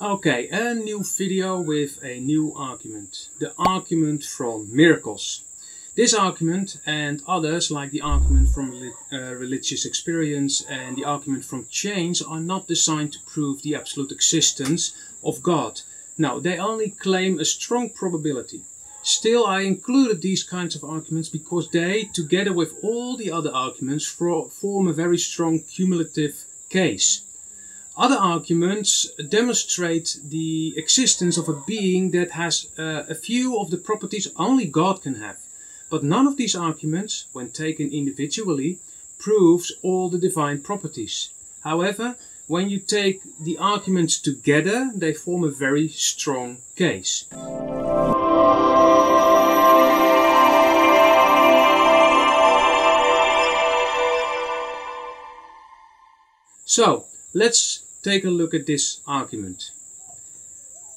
Okay, a new video with a new argument. The argument from miracles. This argument and others like the argument from religious experience and the argument from change are not designed to prove the absolute existence of God. No, they only claim a strong probability. Still, I included these kinds of arguments because they, together with all the other arguments, form a very strong cumulative case. Other arguments demonstrate the existence of a being that has a few of the properties only God can have. But none of these arguments, when taken individually, proves all the divine properties. However, when you take the arguments together, they form a very strong case. So, let's take a look at this argument.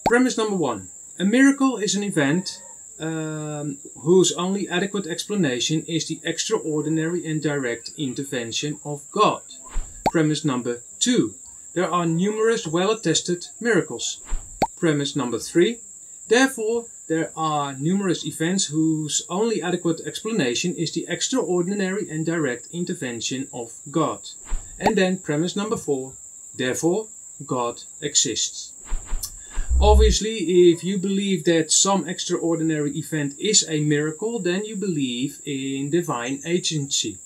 Premise number 1. A miracle is an event whose only adequate explanation is the extraordinary and direct intervention of God. Premise number 2. There are numerous well-attested miracles. Premise number 3. Therefore, there are numerous events whose only adequate explanation is the extraordinary and direct intervention of God. And then premise number 4. Therefore, God exists. Obviously, if you believe that some extraordinary event is a miracle, then you believe in divine agency.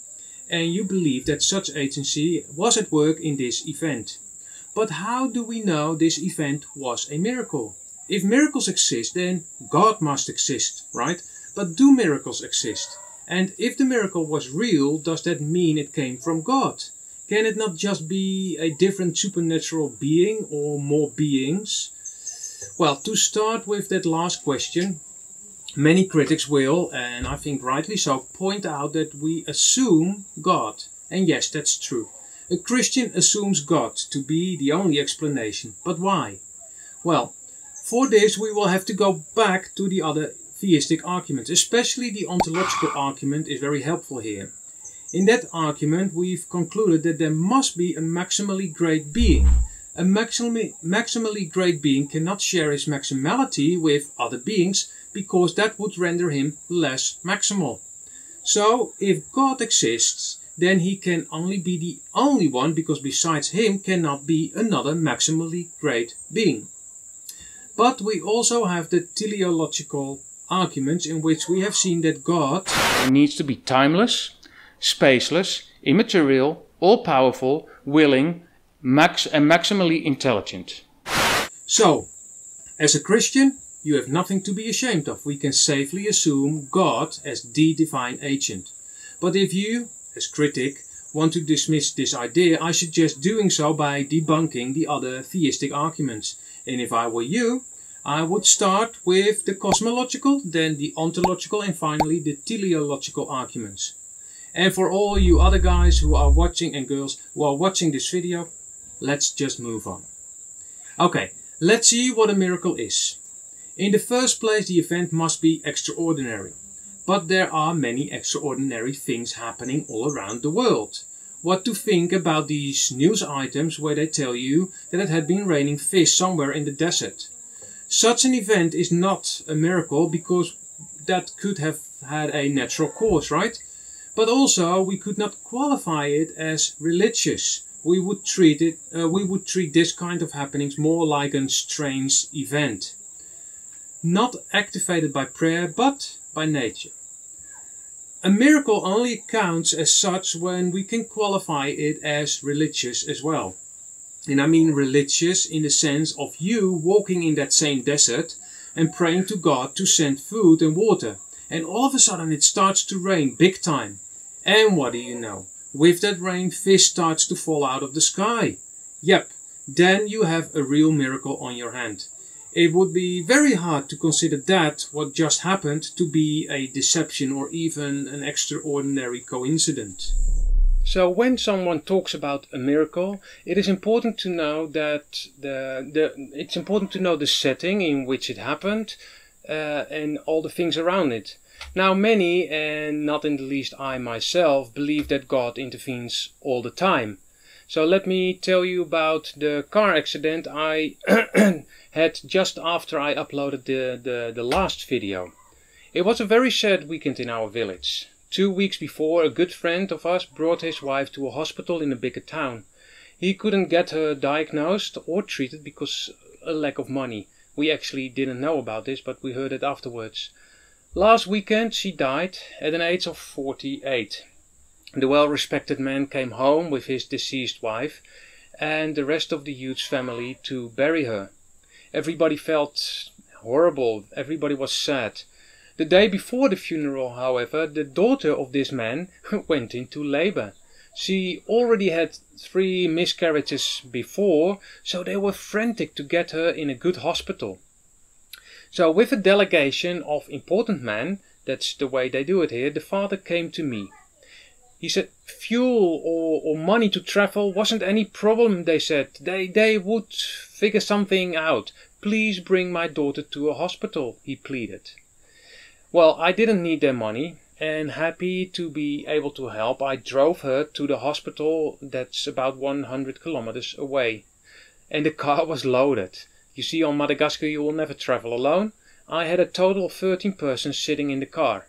And you believe that such agency was at work in this event. But how do we know this event was a miracle? If miracles exist, then God must exist, right? But do miracles exist? And if the miracle was real, does that mean it came from God? Can it not just be a different supernatural being or more beings? Well, to start with that last question, many critics will, and I think rightly so, point out that we assume God. And yes, that's true. A Christian assumes God to be the only explanation. But why? Well, for this we will have to go back to the other theistic arguments. Especially the ontological argument is very helpful here. In that argument we've concluded that there must be a maximally great being. A maximally great being cannot share his maximality with other beings because that would render him less maximal. So if God exists, then he can only be the only one because besides him cannot be another maximally great being. But we also have the teleological arguments in which we have seen that God needs to be timeless, spaceless, immaterial, all-powerful, willing, and maximally intelligent. So, as a Christian, you have nothing to be ashamed of. We can safely assume God as the divine agent. But if you, as critic, want to dismiss this idea, I suggest doing so by debunking the other theistic arguments. And if I were you, I would start with the cosmological, then the ontological, and finally the teleological arguments. And for all you other guys who are watching and girls who are watching this video, let's just move on. Okay, let's see what a miracle is. In the first place, the event must be extraordinary. But there are many extraordinary things happening all around the world. What to think about these news items where they tell you that it had been raining fish somewhere in the desert? Such an event is not a miracle because that could have had a natural course, right? But also we could not qualify it as religious. We would treat this kind of happenings more like a strange event. Not activated by prayer, but by nature. A miracle only counts as such when we can qualify it as religious as well. And I mean religious in the sense of you walking in that same desert and praying to God to send food and water. And all of a sudden it starts to rain big time. And what do you know? With that rain, fish starts to fall out of the sky. Yep, then you have a real miracle on your hand. It would be very hard to consider that what just happened to be a deception or even an extraordinary coincidence. So when someone talks about a miracle, it is important to know that it's important to know the setting in which it happened and all the things around it. Now many, and not in the least I myself, believe that God intervenes all the time. So let me tell you about the car accident I had just after I uploaded the last video. It was a very sad weekend in our village. 2 weeks before, a good friend of us brought his wife to a hospital in a bigger town. He couldn't get her diagnosed or treated because a lack of money. We actually didn't know about this, but we heard it afterwards. Last weekend she died at an age of 48. The well-respected man came home with his deceased wife and the rest of the huge family to bury her. Everybody felt horrible, everybody was sad. The day before the funeral, however, the daughter of this man went into labor. She already had 3 miscarriages before, so they were frantic to get her in a good hospital. So with a delegation of important men, that's the way they do it here, the father came to me. He said fuel or money to travel wasn't any problem, they said. They would figure something out. Please bring my daughter to a hospital, he pleaded. Well, I didn't need their money, and happy to be able to help, I drove her to the hospital that's about 100 kilometers away. And the car was loaded. You see, on Madagascar you will never travel alone. I had a total of 13 persons sitting in the car.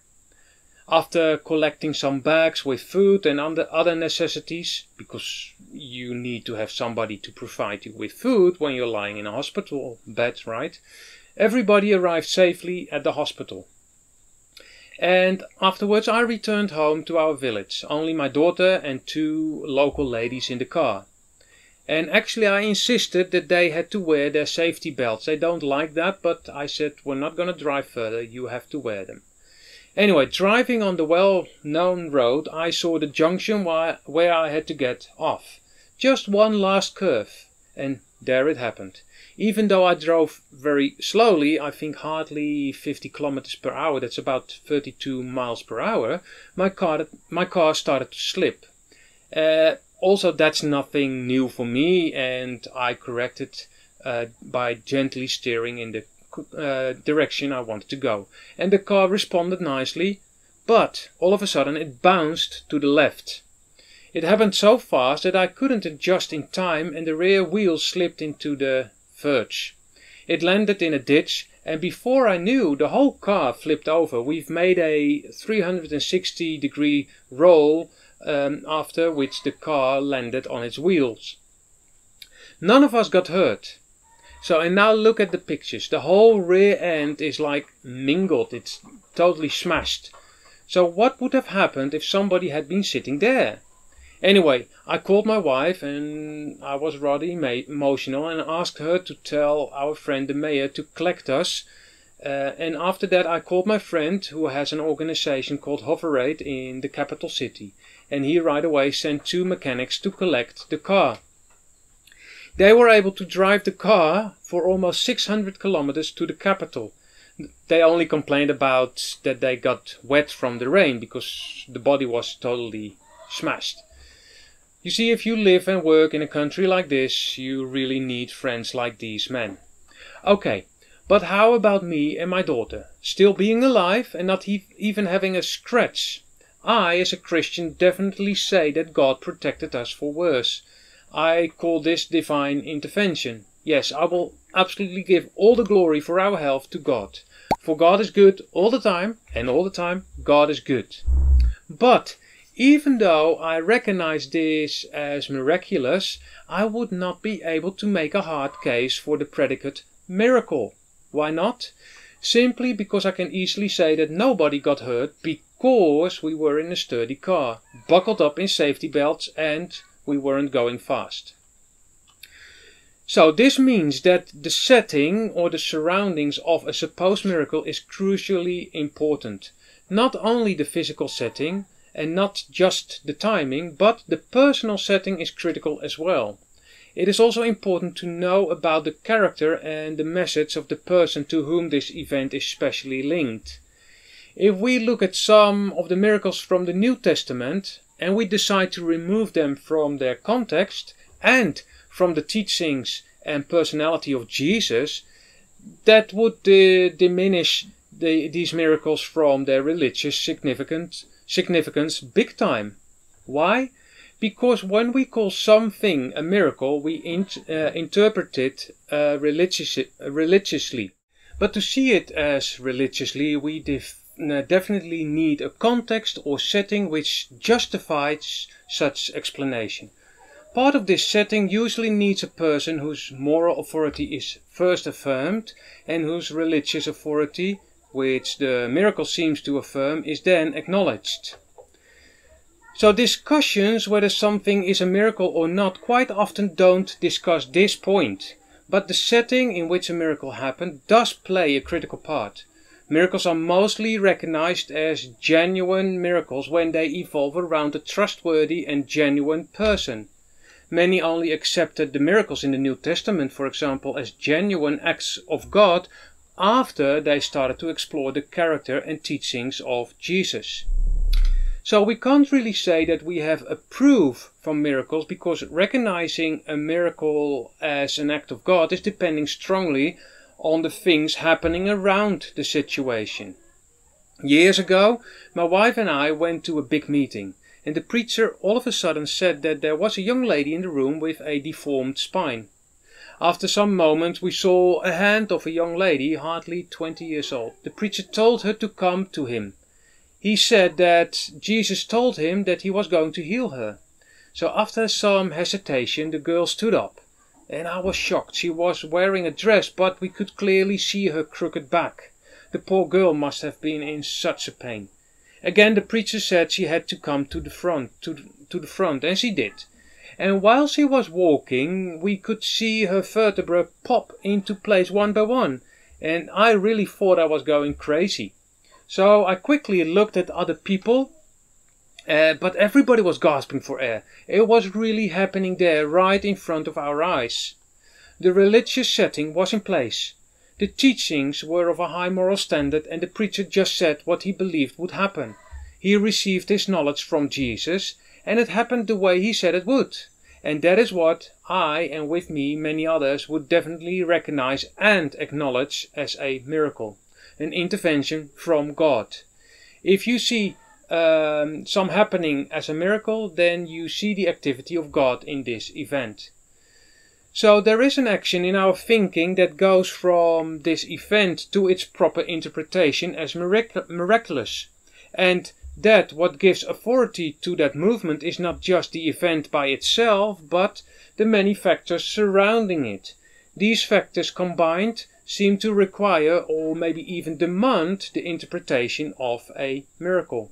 After collecting some bags with food and other necessities, because you need to have somebody to provide you with food when you're lying in a hospital bed, right? Everybody arrived safely at the hospital. And afterwards I returned home to our village, only my daughter and 2 local ladies in the car. And actually I insisted that they had to wear their safety belts. They don't like that, but I said, we're not going to drive further, you have to wear them. Anyway, driving on the well-known road, I saw the junction where I had to get off. Just one last curve, and there it happened. Even though I drove very slowly, I think hardly 50 kilometers per hour, that's about 32 miles per hour, my car started to slip. Also, that's nothing new for me, and I corrected by gently steering in the direction I wanted to go. And the car responded nicely, but all of a sudden it bounced to the left. It happened so fast that I couldn't adjust in time, and the rear wheel slipped into the verge. It landed in a ditch, and before I knew, the whole car flipped over. We've made a 360-degree roll, after which the car landed on its wheels. None of us got hurt. So, and now look at the pictures. The whole rear end is like mingled. It's totally smashed. So what would have happened if somebody had been sitting there? Anyway, I called my wife and I was rather emotional and asked her to tell our friend the mayor to collect us. And after that I called my friend who has an organization called Hoverate in the capital city. And he right away sent 2 mechanics to collect the car. They were able to drive the car for almost 600 kilometers to the capital. They only complained about that they got wet from the rain because the body was totally smashed. You see, if you live and work in a country like this, you really need friends like these men. Okay, but how about me and my daughter? Still being alive and not even having a scratch? I, as a Christian, definitely say that God protected us for worse. I call this divine intervention. Yes, I will absolutely give all the glory for our health to God. For God is good all the time, and all the time God is good. But even though I recognize this as miraculous, I would not be able to make a hard case for the predicate miracle. Why not? Simply because I can easily say that nobody got hurt because we were in a sturdy car, buckled up in safety belts, and we weren't going fast. So this means that the setting or the surroundings of a supposed miracle is crucially important. Not only the physical setting and not just the timing, but the personal setting is critical as well. It is also important to know about the character and the message of the person to whom this event is specially linked. If we look at some of the miracles from the New Testament and we decide to remove them from their context and from the teachings and personality of Jesus, that would diminish these miracles from their religious significance big time. Why? Because when we call something a miracle, we interpret it religiously. But to see it as religiously, we definitely need a context or setting which justifies such explanation. Part of this setting usually needs a person whose moral authority is first affirmed and whose religious authority, which the miracle seems to affirm, is then acknowledged. So discussions whether something is a miracle or not quite often don't discuss this point, but the setting in which a miracle happened does play a critical part. Miracles are mostly recognized as genuine miracles when they evolve around a trustworthy and genuine person. Many only accepted the miracles in the New Testament, for example, as genuine acts of God after they started to explore the character and teachings of Jesus. So we can't really say that we have a proof from miracles, because recognizing a miracle as an act of God is depending strongly on the things happening around the situation. Years ago, my wife and I went to a big meeting, and the preacher all of a sudden said that there was a young lady in the room with a deformed spine. After some moments we saw a hand of a young lady, hardly 20 years old. The preacher told her to come to him. He said that Jesus told him that he was going to heal her. So after some hesitation, the girl stood up, and I was shocked. She was wearing a dress, but we could clearly see her crooked back. The poor girl must have been in such a pain. Again, the preacher said she had to come to the front, and she did. And while she was walking, we could see her vertebrae pop into place one by one, and I really thought I was going crazy. So I quickly looked at other people, but everybody was gasping for air. It was really happening there, right in front of our eyes. The religious setting was in place. The teachings were of a high moral standard, and the preacher just said what he believed would happen. He received his knowledge from Jesus, and it happened the way he said it would. And that is what I, and with me many others, would definitely recognize and acknowledge as a miracle. An intervention from God. If you see some happening as a miracle, then you see the activity of God in this event. So there is an action in our thinking that goes from this event to its proper interpretation as miraculous. And that what gives authority to that movement is not just the event by itself, but the many factors surrounding it. These factors combined seem to require, or maybe even demand, the interpretation of a miracle.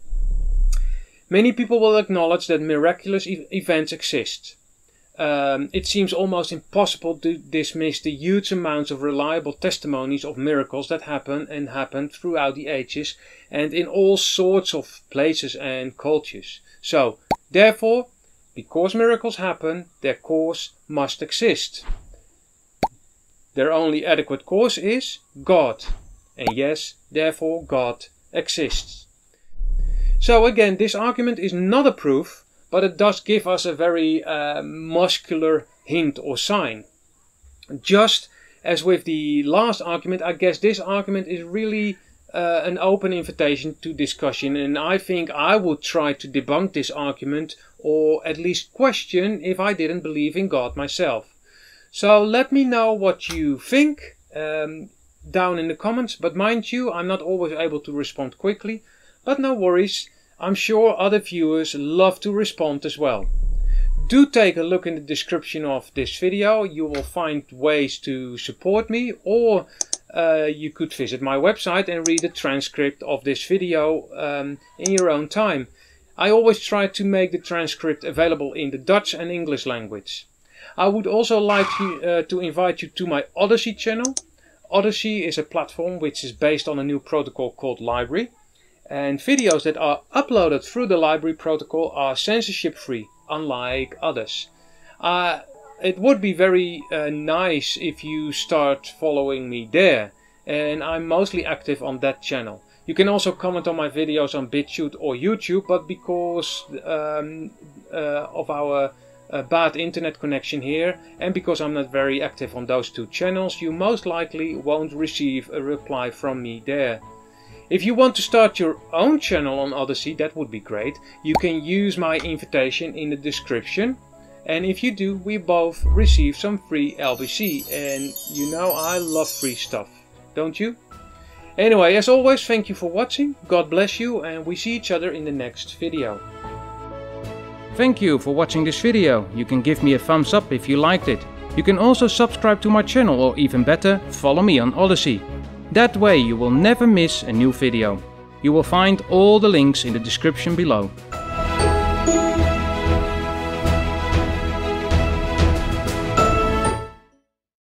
Many people will acknowledge that miraculous events exist. It seems almost impossible to dismiss the huge amounts of reliable testimonies of miracles that happen and happened throughout the ages and in all sorts of places and cultures. So, therefore, because miracles happen, their cause must exist. Their only adequate cause is God. And yes, therefore God exists. So again, this argument is not a proof, but it does give us a very muscular hint or sign. Just as with the last argument, I guess this argument is really an open invitation to discussion, and I think I would try to debunk this argument, or at least question if I didn't believe in God myself. So let me know what you think down in the comments, but mind you, I'm not always able to respond quickly, but no worries, I'm sure other viewers love to respond as well. Do take a look in the description of this video. You will find ways to support me, or you could visit my website and read the transcript of this video in your own time. I always try to make the transcript available in the Dutch and English language. I would also like to invite you to my Odyssey channel. Odyssey is a platform which is based on a new protocol called Library. And videos that are uploaded through the Library protocol are censorship free, unlike others. It would be very nice if you start following me there. And I'm mostly active on that channel. You can also comment on my videos on BitChute or YouTube, but because of our bad internet connection here, and because I'm not very active on those two channels, you most likely won't receive a reply from me there. If you want to start your own channel on Odyssey, that would be great. You can use my invitation in the description. And if you do, we both receive some free LBC. And you know I love free stuff, don't you? Anyway, as always, thank you for watching. God bless you, and we see each other in the next video. Thank you for watching this video. You can give me a thumbs up if you liked it. You can also subscribe to my channel, or even better, follow me on Odyssey. That way you will never miss a new video. You will find all the links in the description below.